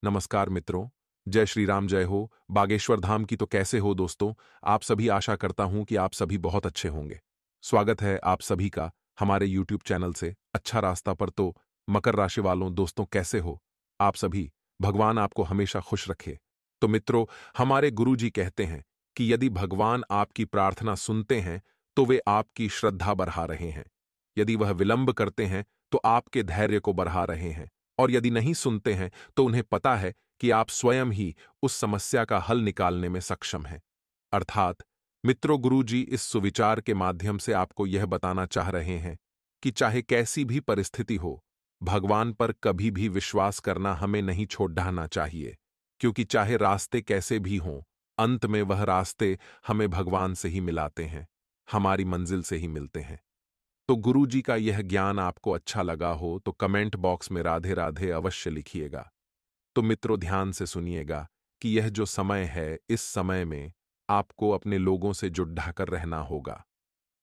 नमस्कार मित्रों। जय श्री राम, जय हो। बागेश्वर धाम की तो कैसे हो दोस्तों। आप सभी, आशा करता हूं कि आप सभी बहुत अच्छे होंगे। स्वागत है आप सभी का हमारे YouTube चैनल से अच्छा रास्ता पर। तो मकर राशि वालों दोस्तों, कैसे हो आप सभी। भगवान आपको हमेशा खुश रखे। तो मित्रों, हमारे गुरु जी कहते हैं कि यदि भगवान आपकी प्रार्थना सुनते हैं तो वे आपकी श्रद्धा बढ़ा रहे हैं। यदि वह विलंब करते हैं तो आपके धैर्य को बढ़ा रहे हैं। और यदि नहीं सुनते हैं तो उन्हें पता है कि आप स्वयं ही उस समस्या का हल निकालने में सक्षम हैं। अर्थात मित्रों, गुरुजी इस सुविचार के माध्यम से आपको यह बताना चाह रहे हैं कि चाहे कैसी भी परिस्थिति हो, भगवान पर कभी भी विश्वास करना हमें नहीं छोड़ डालना चाहिए। क्योंकि चाहे रास्ते कैसे भी हों, अंत में वह रास्ते हमें भगवान से ही मिलाते हैं, हमारी मंजिल से ही मिलते हैं। तो गुरुजी का यह ज्ञान आपको अच्छा लगा हो तो कमेंट बॉक्स में राधे राधे अवश्य लिखिएगा। तो मित्रों, ध्यान से सुनिएगा कि यह जो समय है, इस समय में आपको अपने लोगों से जुड़ ढाकर रहना होगा।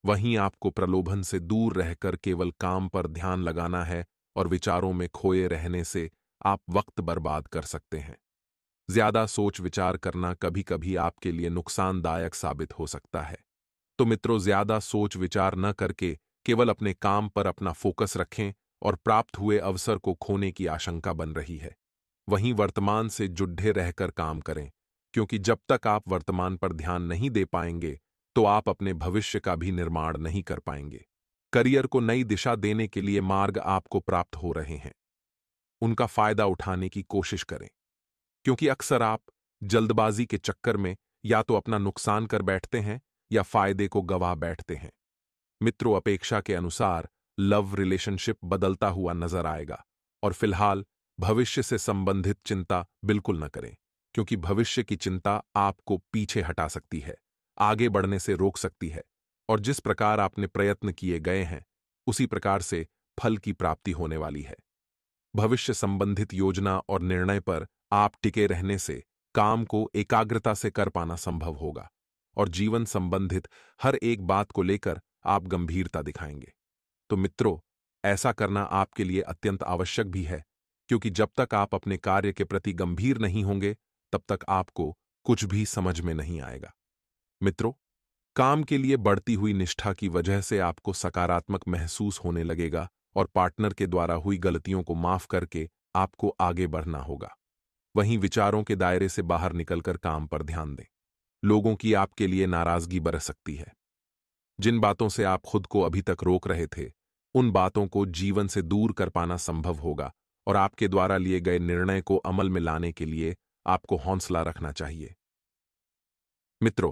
वहीं आपको प्रलोभन से दूर रहकर केवल काम पर ध्यान लगाना है और विचारों में खोए रहने से आप वक्त बर्बाद कर सकते हैं। ज्यादा सोच विचार करना कभी कभी आपके लिए नुकसानदायक साबित हो सकता है। तो मित्रों, ज्यादा सोच विचार न करके केवल अपने काम पर अपना फोकस रखें और प्राप्त हुए अवसर को खोने की आशंका बन रही है। वहीं वर्तमान से जुड़े रहकर काम करें, क्योंकि जब तक आप वर्तमान पर ध्यान नहीं दे पाएंगे तो आप अपने भविष्य का भी निर्माण नहीं कर पाएंगे। करियर को नई दिशा देने के लिए मार्ग आपको प्राप्त हो रहे हैं, उनका फायदा उठाने की कोशिश करें। क्योंकि अक्सर आप जल्दबाजी के चक्कर में या तो अपना नुकसान कर बैठते हैं या फायदे को गवा बैठते हैं। मित्रों, अपेक्षा के अनुसार लव रिलेशनशिप बदलता हुआ नजर आएगा। और फिलहाल भविष्य से संबंधित चिंता बिल्कुल न करें, क्योंकि भविष्य की चिंता आपको पीछे हटा सकती है, आगे बढ़ने से रोक सकती है। और जिस प्रकार आपने प्रयत्न किए गए हैं, उसी प्रकार से फल की प्राप्ति होने वाली है। भविष्य संबंधित योजना और निर्णय पर आप टिके रहने से काम को एकाग्रता से कर पाना संभव होगा। और जीवन संबंधित हर एक बात को लेकर आप गंभीरता दिखाएंगे। तो मित्रों, ऐसा करना आपके लिए अत्यंत आवश्यक भी है, क्योंकि जब तक आप अपने कार्य के प्रति गंभीर नहीं होंगे, तब तक आपको कुछ भी समझ में नहीं आएगा। मित्रों, काम के लिए बढ़ती हुई निष्ठा की वजह से आपको सकारात्मक महसूस होने लगेगा और पार्टनर के द्वारा हुई गलतियों को माफ करके आपको आगे बढ़ना होगा। वहीं विचारों के दायरे से बाहर निकलकर काम पर ध्यान दें। लोगों की आपके लिए नाराजगी बरस सकती है। जिन बातों से आप खुद को अभी तक रोक रहे थे, उन बातों को जीवन से दूर कर पाना संभव होगा। और आपके द्वारा लिए गए निर्णय को अमल में लाने के लिए आपको हौसला रखना चाहिए। मित्रों,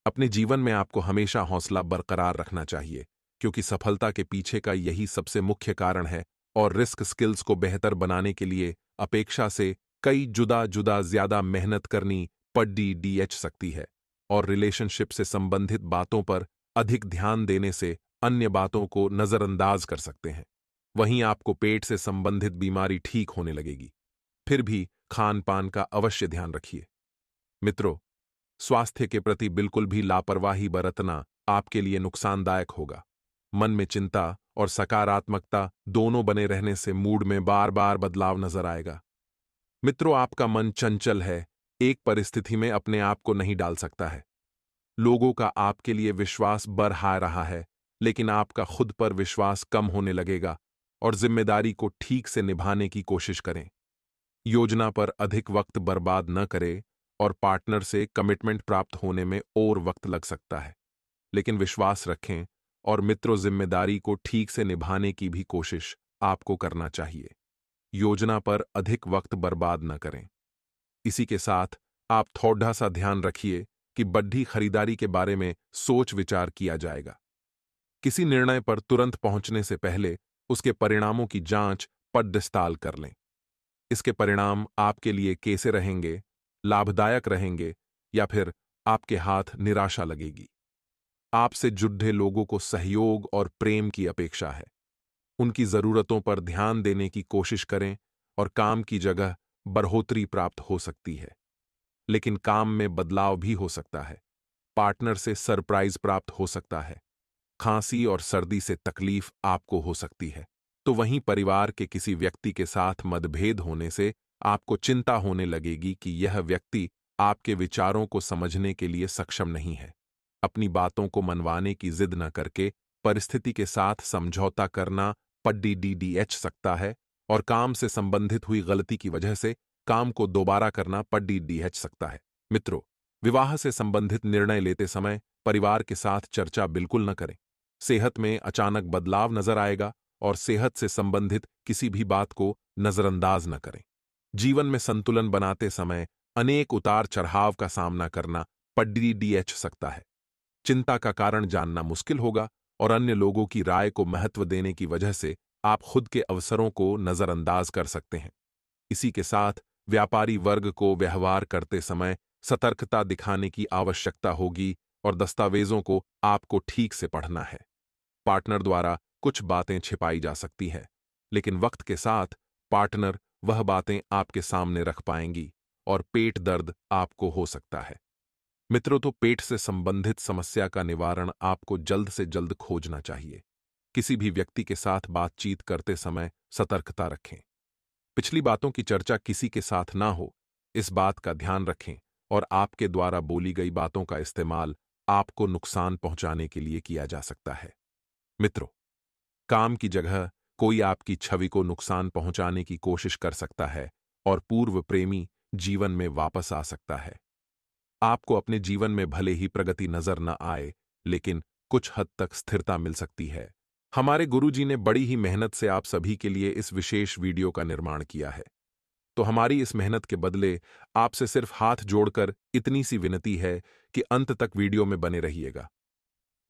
अपने जीवन में आपको हमेशा हौसला बरकरार रखना चाहिए, क्योंकि सफलता के पीछे का यही सबसे मुख्य कारण है। और रिस्क स्किल्स को बेहतर बनाने के लिए अपेक्षा से कई जुदा जुदा ज्यादा मेहनत करनी पड़ सकती है। और रिलेशनशिप से संबंधित बातों पर अधिक ध्यान देने से अन्य बातों को नजरअंदाज कर सकते हैं। वहीं आपको पेट से संबंधित बीमारी ठीक होने लगेगी। फिर भी खान पान का अवश्य ध्यान रखिए। मित्रों, स्वास्थ्य के प्रति बिल्कुल भी लापरवाही बरतना आपके लिए नुकसानदायक होगा। मन में चिंता और सकारात्मकता दोनों बने रहने से मूड में बार बार बदलाव नजर आएगा। मित्रों, आपका मन चंचल है, एक परिस्थिति में अपने आप को नहीं डाल सकता है। लोगों का आपके लिए विश्वास बढ़ रहा है, लेकिन आपका खुद पर विश्वास कम होने लगेगा। और जिम्मेदारी को ठीक से निभाने की कोशिश करें। योजना पर अधिक वक्त बर्बाद न करें। और पार्टनर से कमिटमेंट प्राप्त होने में और वक्त लग सकता है, लेकिन विश्वास रखें। और मित्रों, जिम्मेदारी को ठीक से निभाने की भी कोशिश आपको करना चाहिए। योजना पर अधिक वक्त बर्बाद न करें। इसी के साथ आप थोड़ा सा ध्यान रखिए कि बड़ी खरीदारी के बारे में सोच विचार किया जाएगा। किसी निर्णय पर तुरंत पहुंचने से पहले उसके परिणामों की जांच पड़ताल कर लें। इसके परिणाम आपके लिए कैसे रहेंगे, लाभदायक रहेंगे या फिर आपके हाथ निराशा लगेगी। आपसे जुड़े लोगों को सहयोग और प्रेम की अपेक्षा है। उनकी जरूरतों पर ध्यान देने की कोशिश करें और काम की जगह बढ़ोतरी प्राप्त हो सकती है, लेकिन काम में बदलाव भी हो सकता है। पार्टनर से सरप्राइज प्राप्त हो सकता है। खांसी और सर्दी से तकलीफ आपको हो सकती है। तो वहीं परिवार के किसी व्यक्ति के साथ मतभेद होने से आपको चिंता होने लगेगी कि यह व्यक्ति आपके विचारों को समझने के लिए सक्षम नहीं है। अपनी बातों को मनवाने की जिद न करके परिस्थिति के साथ समझौता करना पड्डीडीडीएच सकता है, और काम से संबंधित हुई गलती की वजह से काम को दोबारा करना पड्डीडीएच सकता है। मित्रों, विवाह से संबंधित निर्णय लेते समय परिवार के साथ चर्चा बिल्कुल न करें। सेहत में अचानक बदलाव नजर आएगा और सेहत से संबंधित किसी भी बात को नजरअंदाज न करें। जीवन में संतुलन बनाते समय अनेक उतार चढ़ाव का सामना करना पड्डीडीएच सकता है। चिंता का कारण जानना मुश्किल होगा और अन्य लोगों की राय को महत्व देने की वजह से आप खुद के अवसरों को नजरअंदाज कर सकते हैं। इसी के साथ व्यापारी वर्ग को व्यवहार करते समय सतर्कता दिखाने की आवश्यकता होगी और दस्तावेजों को आपको ठीक से पढ़ना है। पार्टनर द्वारा कुछ बातें छिपाई जा सकती है, लेकिन वक्त के साथ पार्टनर वह बातें आपके सामने रख पाएंगी और पेट दर्द आपको हो सकता है। मित्रों, तो पेट से संबंधित समस्या का निवारण आपको जल्द से जल्द खोजना चाहिए। किसी भी व्यक्ति के साथ बातचीत करते समय सतर्कता रखें। पिछली बातों की चर्चा किसी के साथ ना हो, इस बात का ध्यान रखें, और आपके द्वारा बोली गई बातों का इस्तेमाल आपको नुकसान पहुंचाने के लिए किया जा सकता है। मित्रों, काम की जगह कोई आपकी छवि को नुकसान पहुंचाने की कोशिश कर सकता है और पूर्व प्रेमी जीवन में वापस आ सकता है। आपको अपने जीवन में भले ही प्रगति नजर न आए, लेकिन कुछ हद तक स्थिरता मिल सकती है। हमारे गुरुजी ने बड़ी ही मेहनत से आप सभी के लिए इस विशेष वीडियो का निर्माण किया है, तो हमारी इस मेहनत के बदले आपसे सिर्फ हाथ जोड़कर इतनी सी विनती है कि अंत तक वीडियो में बने रहिएगा।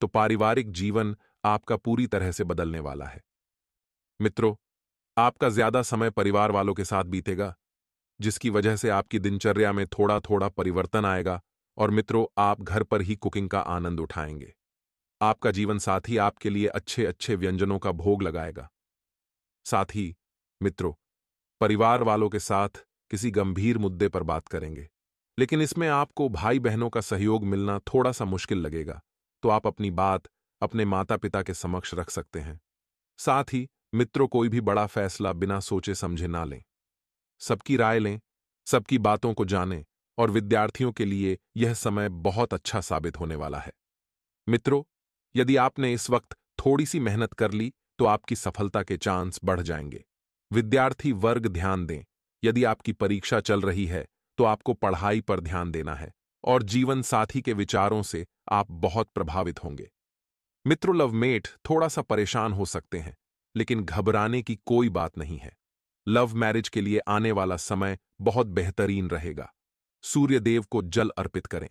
तो पारिवारिक जीवन आपका पूरी तरह से बदलने वाला है। मित्रों, आपका ज्यादा समय परिवार वालों के साथ बीतेगा, जिसकी वजह से आपकी दिनचर्या में थोड़ा थोड़ा परिवर्तन आएगा, और मित्रों, आप घर पर ही कुकिंग का आनंद उठाएंगे। आपका जीवन साथी आपके लिए अच्छे अच्छे व्यंजनों का भोग लगाएगा। साथ ही मित्रों, परिवार वालों के साथ किसी गंभीर मुद्दे पर बात करेंगे, लेकिन इसमें आपको भाई बहनों का सहयोग मिलना थोड़ा सा मुश्किल लगेगा, तो आप अपनी बात अपने माता पिता के समक्ष रख सकते हैं। साथ ही मित्रों, कोई भी बड़ा फैसला बिना सोचे समझे ना लें। सबकी राय लें, सबकी बातों को जानें, और विद्यार्थियों के लिए यह समय बहुत अच्छा साबित होने वाला है। मित्रों, यदि आपने इस वक्त थोड़ी सी मेहनत कर ली तो आपकी सफलता के चांस बढ़ जाएंगे। विद्यार्थी वर्ग ध्यान दें, यदि आपकी परीक्षा चल रही है तो आपको पढ़ाई पर ध्यान देना है, और जीवन साथी के विचारों से आप बहुत प्रभावित होंगे। मित्रों, लवमेट थोड़ा सा परेशान हो सकते हैं, लेकिन घबराने की कोई बात नहीं है। लव मैरिज के लिए आने वाला समय बहुत बेहतरीन रहेगा। सूर्य देव को जल अर्पित करें।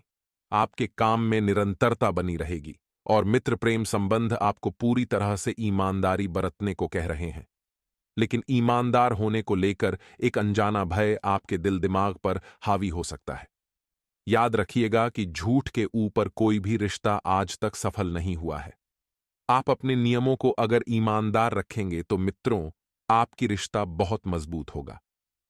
आपके काम में निरंतरता बनी रहेगी, और मित्र प्रेम संबंध आपको पूरी तरह से ईमानदारी बरतने को कह रहे हैं। लेकिन ईमानदार होने को लेकर एक अनजाना भय आपके दिल दिमाग पर हावी हो सकता है। याद रखिएगा कि झूठ के ऊपर कोई भी रिश्ता आज तक सफल नहीं हुआ है। आप अपने नियमों को अगर ईमानदार रखेंगे तो मित्रों, आपकी रिश्ता बहुत मजबूत होगा।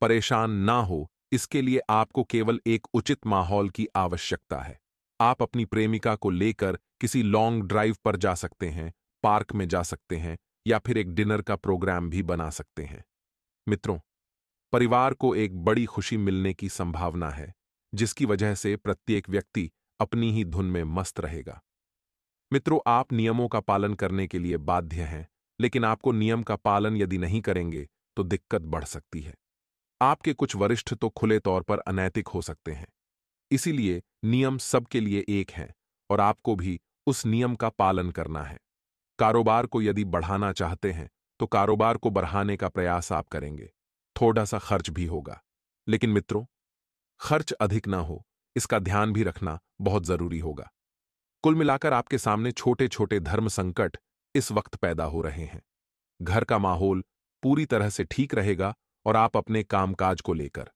परेशान ना हो, इसके लिए आपको केवल एक उचित माहौल की आवश्यकता है। आप अपनी प्रेमिका को लेकर किसी लॉन्ग ड्राइव पर जा सकते हैं, पार्क में जा सकते हैं, या फिर एक डिनर का प्रोग्राम भी बना सकते हैं। मित्रों, परिवार को एक बड़ी खुशी मिलने की संभावना है, जिसकी वजह से प्रत्येक व्यक्ति अपनी ही धुन में मस्त रहेगा। मित्रों, आप नियमों का पालन करने के लिए बाध्य हैं, लेकिन आपको नियम का पालन यदि नहीं करेंगे तो दिक्कत बढ़ सकती है। आपके कुछ वरिष्ठ तो खुले तौर पर अनैतिक हो सकते हैं। इसीलिए नियम सबके लिए एक हैं, और आपको भी उस नियम का पालन करना है। कारोबार को यदि बढ़ाना चाहते हैं तो कारोबार को बढ़ाने का प्रयास आप करेंगे। थोड़ा सा खर्च भी होगा, लेकिन मित्रों, खर्च अधिक ना हो, इसका ध्यान भी रखना बहुत जरूरी होगा। कुल मिलाकर आपके सामने छोटे छोटे धर्म संकट इस वक्त पैदा हो रहे हैं। घर का माहौल पूरी तरह से ठीक रहेगा, और आप अपने कामकाज को लेकर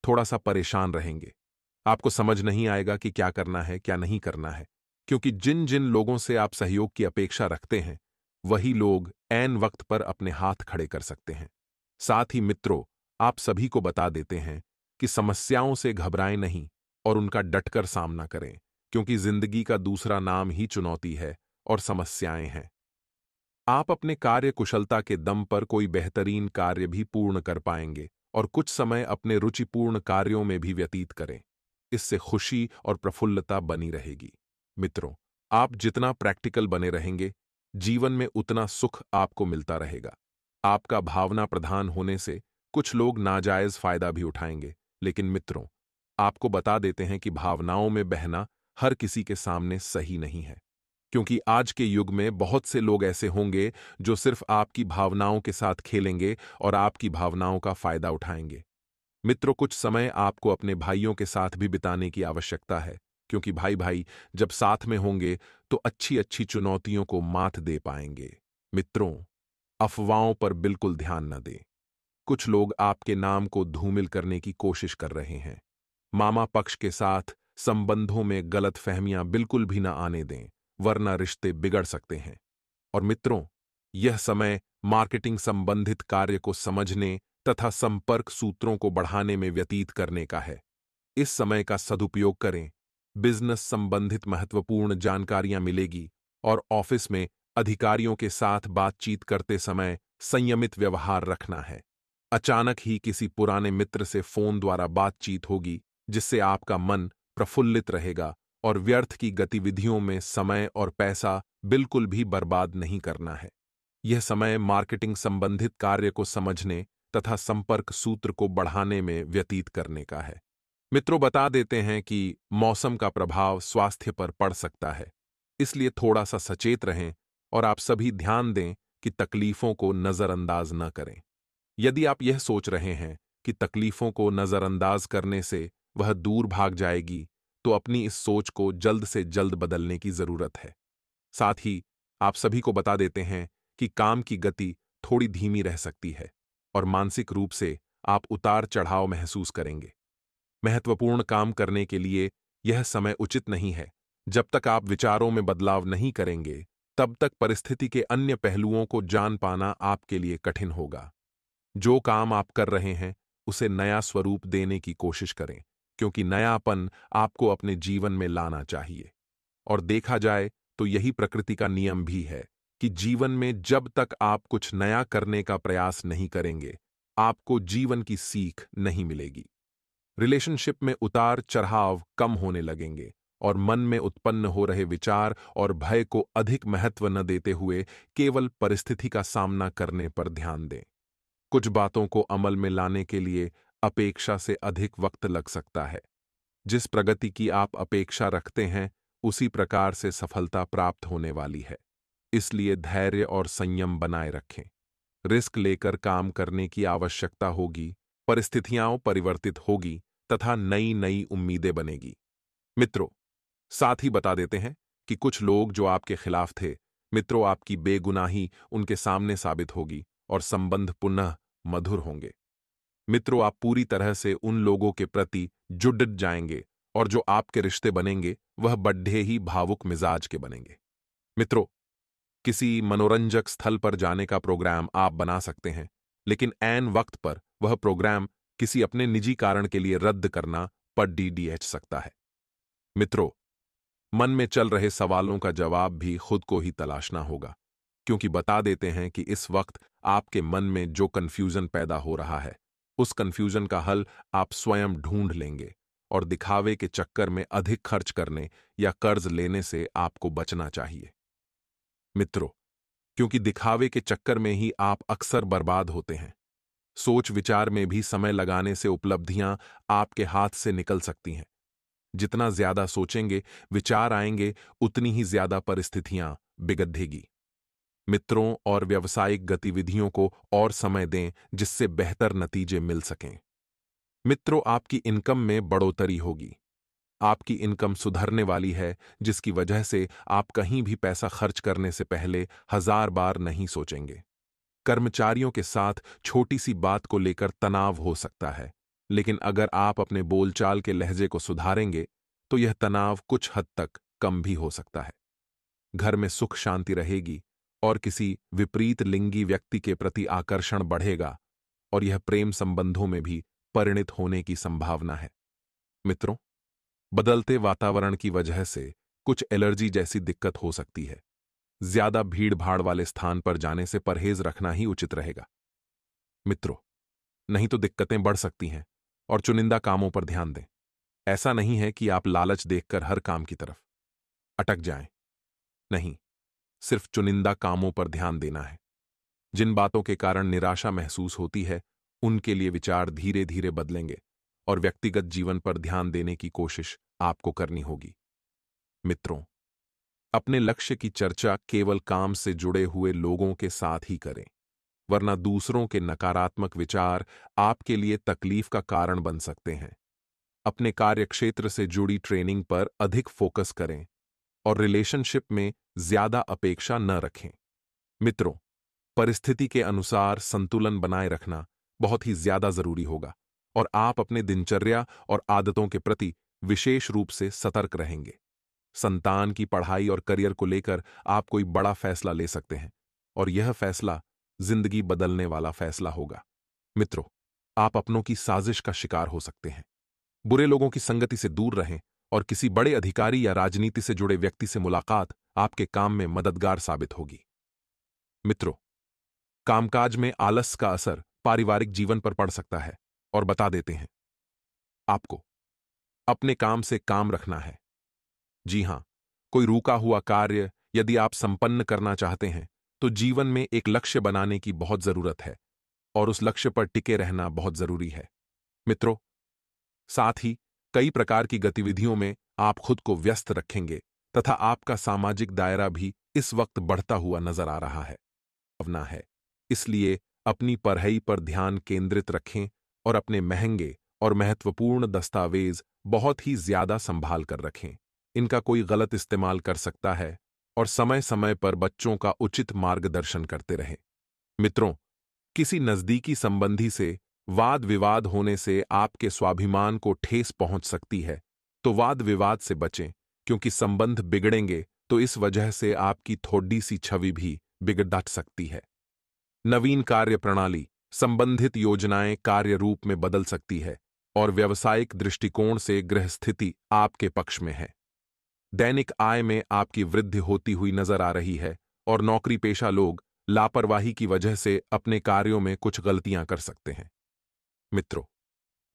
थोड़ा सा परेशान रहेंगे। आपको समझ नहीं आएगा कि क्या करना है क्या नहीं करना है, क्योंकि जिन जिन लोगों से आप सहयोग की अपेक्षा रखते हैं, वही लोग ऐन वक्त पर अपने हाथ खड़े कर सकते हैं। साथ ही मित्रों, आप सभी को बता देते हैं कि समस्याओं से घबराएं नहीं और उनका डटकर सामना करें, क्योंकि जिंदगी का दूसरा नाम ही चुनौती है और समस्याएं हैं। आप अपने कार्य कुशलता के दम पर कोई बेहतरीन कार्य भी पूर्ण कर पाएंगे, और कुछ समय अपने रुचिपूर्ण कार्यों में भी व्यतीत करें। इससे खुशी और प्रफुल्लता बनी रहेगी। मित्रों, आप जितना प्रैक्टिकल बने रहेंगे, जीवन में उतना सुख आपको मिलता रहेगा। आपका भावना प्रधान होने से कुछ लोग नाजायज फायदा भी उठाएंगे, लेकिन मित्रों, आपको बता देते हैं कि भावनाओं में बहना हर किसी के सामने सही नहीं है। क्योंकि आज के युग में बहुत से लोग ऐसे होंगे जो सिर्फ आपकी भावनाओं के साथ खेलेंगे और आपकी भावनाओं का फायदा उठाएंगे। मित्रों, कुछ समय आपको अपने भाइयों के साथ भी बिताने की आवश्यकता है, क्योंकि भाई भाई जब साथ में होंगे तो अच्छी अच्छी चुनौतियों को मात दे पाएंगे। मित्रों, अफवाहों पर बिल्कुल ध्यान न दें। कुछ लोग आपके नाम को धूमिल करने की कोशिश कर रहे हैं। मामा पक्ष के साथ संबंधों में गलतफहमियां बिल्कुल भी न आने दें, वरना रिश्ते बिगड़ सकते हैं। और मित्रों, यह समय मार्केटिंग संबंधित कार्य को समझने तथा संपर्क सूत्रों को बढ़ाने में व्यतीत करने का है। इस समय का सदुपयोग करें। बिजनेस संबंधित महत्वपूर्ण जानकारियां मिलेगी और ऑफिस में अधिकारियों के साथ बातचीत करते समय संयमित व्यवहार रखना है। अचानक ही किसी पुराने मित्र से फोन द्वारा बातचीत होगी, जिससे आपका मन प्रफुल्लित रहेगा और व्यर्थ की गतिविधियों में समय और पैसा बिल्कुल भी बर्बाद नहीं करना है। यह समय मार्केटिंग संबंधित कार्य को समझने तथा संपर्क सूत्र को बढ़ाने में व्यतीत करने का है। मित्रों, बता देते हैं कि मौसम का प्रभाव स्वास्थ्य पर पड़ सकता है, इसलिए थोड़ा सा सचेत रहें और आप सभी ध्यान दें कि तकलीफों को नजरअंदाज न करें। यदि आप यह सोच रहे हैं कि तकलीफों को नजरअंदाज करने से वह दूर भाग जाएगी, तो अपनी इस सोच को जल्द से जल्द बदलने की जरूरत है। साथ ही आप सभी को बता देते हैं कि काम की गति थोड़ी धीमी रह सकती है और मानसिक रूप से आप उतार चढ़ाव महसूस करेंगे। महत्वपूर्ण काम करने के लिए यह समय उचित नहीं है। जब तक आप विचारों में बदलाव नहीं करेंगे, तब तक परिस्थिति के अन्य पहलुओं को जान पाना आपके लिए कठिन होगा। जो काम आप कर रहे हैं, उसे नया स्वरूप देने की कोशिश करें, क्योंकि नयापन आपको अपने जीवन में लाना चाहिए। और देखा जाए तो यही प्रकृति का नियम भी है कि जीवन में जब तक आप कुछ नया करने का प्रयास नहीं करेंगे, आपको जीवन की सीख नहीं मिलेगी। रिलेशनशिप में उतार चढ़ाव कम होने लगेंगे और मन में उत्पन्न हो रहे विचार और भय को अधिक महत्व न देते हुए केवल परिस्थिति का सामना करने पर ध्यान दें। कुछ बातों को अमल में लाने के लिए अपेक्षा से अधिक वक्त लग सकता है। जिस प्रगति की आप अपेक्षा रखते हैं, उसी प्रकार से सफलता प्राप्त होने वाली है। इसलिए धैर्य और संयम बनाए रखें। रिस्क लेकर काम करने की आवश्यकता होगी, परिस्थितियां परिवर्तित होगी तथा नई नई उम्मीदें बनेगी। मित्रों, साथ ही बता देते हैं कि कुछ लोग जो आपके खिलाफ थे, मित्रों, आपकी बेगुनाही उनके सामने साबित होगी और संबंध पुनः मधुर होंगे। मित्रों, आप पूरी तरह से उन लोगों के प्रति जुड़ जाएंगे और जो आपके रिश्ते बनेंगे वह बड्ढे ही भावुक मिजाज के बनेंगे। मित्रों, किसी मनोरंजक स्थल पर जाने का प्रोग्राम आप बना सकते हैं, लेकिन ऐन वक्त पर वह प्रोग्राम किसी अपने निजी कारण के लिए रद्द करना पड़ डीडीएच सकता है। मित्रों, मन में चल रहे सवालों का जवाब भी खुद को ही तलाशना होगा, क्योंकि बता देते हैं कि इस वक्त आपके मन में जो कंफ्यूजन पैदा हो रहा है, उस कंफ्यूजन का हल आप स्वयं ढूंढ लेंगे और दिखावे के चक्कर में अधिक खर्च करने या कर्ज लेने से आपको बचना चाहिए। मित्रों, क्योंकि दिखावे के चक्कर में ही आप अक्सर बर्बाद होते हैं। सोच विचार में भी समय लगाने से उपलब्धियां आपके हाथ से निकल सकती हैं। जितना ज्यादा सोचेंगे, विचार आएंगे, उतनी ही ज्यादा परिस्थितियां बिगड़ेगी। मित्रों और व्यावसायिक गतिविधियों को और समय दें, जिससे बेहतर नतीजे मिल सकें। मित्रों, आपकी इनकम में बढ़ोतरी होगी। आपकी इनकम सुधरने वाली है, जिसकी वजह से आप कहीं भी पैसा खर्च करने से पहले 1000 बार नहीं सोचेंगे। कर्मचारियों के साथ छोटी सी बात को लेकर तनाव हो सकता है, लेकिन अगर आप अपने बोलचाल के लहजे को सुधारेंगे, तो यह तनाव कुछ हद तक कम भी हो सकता है। घर में सुख शांति रहेगी और किसी विपरीत लिंगी व्यक्ति के प्रति आकर्षण बढ़ेगा और यह प्रेम संबंधों में भी परिणित होने की संभावना है। मित्रों, बदलते वातावरण की वजह से कुछ एलर्जी जैसी दिक्कत हो सकती है। ज्यादा भीड़ भाड़ वाले स्थान पर जाने से परहेज रखना ही उचित रहेगा। मित्रों, नहीं तो दिक्कतें बढ़ सकती हैं। और चुनिंदा कामों पर ध्यान दें। ऐसा नहीं है कि आप लालच देखकर हर काम की तरफ अटक जाएं। नहीं, सिर्फ चुनिंदा कामों पर ध्यान देना है। जिन बातों के कारण निराशा महसूस होती है, उनके लिए विचार धीरे धीरे बदलेंगे और व्यक्तिगत जीवन पर ध्यान देने की कोशिश आपको करनी होगी। मित्रों, अपने लक्ष्य की चर्चा केवल काम से जुड़े हुए लोगों के साथ ही करें, वरना दूसरों के नकारात्मक विचार आपके लिए तकलीफ का कारण बन सकते हैं। अपने कार्यक्षेत्र से जुड़ी ट्रेनिंग पर अधिक फोकस करें और रिलेशनशिप में ज्यादा अपेक्षा न रखें। मित्रों, परिस्थिति के अनुसार संतुलन बनाए रखना बहुत ही ज्यादा जरूरी होगा और आप अपने दिनचर्या और आदतों के प्रति विशेष रूप से सतर्क रहेंगे। संतान की पढ़ाई और करियर को लेकर आप कोई बड़ा फैसला ले सकते हैं और यह फैसला जिंदगी बदलने वाला फैसला होगा। मित्रों, आप अपनों की साजिश का शिकार हो सकते हैं। बुरे लोगों की संगति से दूर रहें और किसी बड़े अधिकारी या राजनीति से जुड़े व्यक्ति से मुलाकात आपके काम में मददगार साबित होगी। मित्रों, कामकाज में आलस का असर पारिवारिक जीवन पर पड़ सकता है और बता देते हैं। आपको अपने काम से काम रखना है। जी हां, कोई रुका हुआ कार्य यदि आप संपन्न करना चाहते हैं तो जीवन में एक लक्ष्य बनाने की बहुत जरूरत है और उस लक्ष्य पर टिके रहना बहुत जरूरी है। मित्रों, साथ ही कई प्रकार की गतिविधियों में आप खुद को व्यस्त रखेंगे तथा आपका सामाजिक दायरा भी इस वक्त बढ़ता हुआ नजर आ रहा है। भावना है, इसलिए अपनी पढ़ाई पर ध्यान केंद्रित रखें और अपने महंगे और महत्वपूर्ण दस्तावेज बहुत ही ज्यादा संभाल कर रखें। इनका कोई गलत इस्तेमाल कर सकता है और समय समय पर बच्चों का उचित मार्गदर्शन करते रहें। मित्रों, किसी नजदीकी संबंधी से वाद विवाद होने से आपके स्वाभिमान को ठेस पहुंच सकती है, तो वाद विवाद से बचें, क्योंकि संबंध बिगड़ेंगे तो इस वजह से आपकी थोड़ी सी छवि भी बिगड़ सकती है। नवीन कार्य प्रणाली संबंधित योजनाएं कार्य रूप में बदल सकती है और व्यावसायिक दृष्टिकोण से गृह स्थिति आपके पक्ष में है। दैनिक आय में आपकी वृद्धि होती हुई नजर आ रही है और नौकरी पेशा लोग लापरवाही की वजह से अपने कार्यों में कुछ गलतियां कर सकते हैं। मित्रों,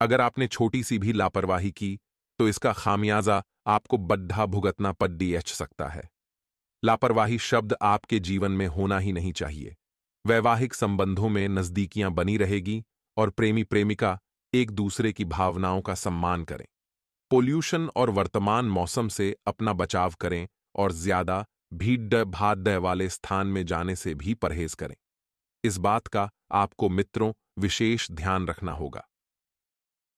अगर आपने छोटी सी भी लापरवाही की तो इसका खामियाजा आपको बड्ढा भुगतना पड़ सकता है। लापरवाही शब्द आपके जीवन में होना ही नहीं चाहिए। वैवाहिक संबंधों में नजदीकियां बनी रहेगी और प्रेमी प्रेमिका एक दूसरे की भावनाओं का सम्मान करें। पोल्यूशन और वर्तमान मौसम से अपना बचाव करें और ज्यादा भीड़ भाड़ वाले स्थान में जाने से भी परहेज करें। इस बात का आपको मित्रों विशेष ध्यान रखना होगा।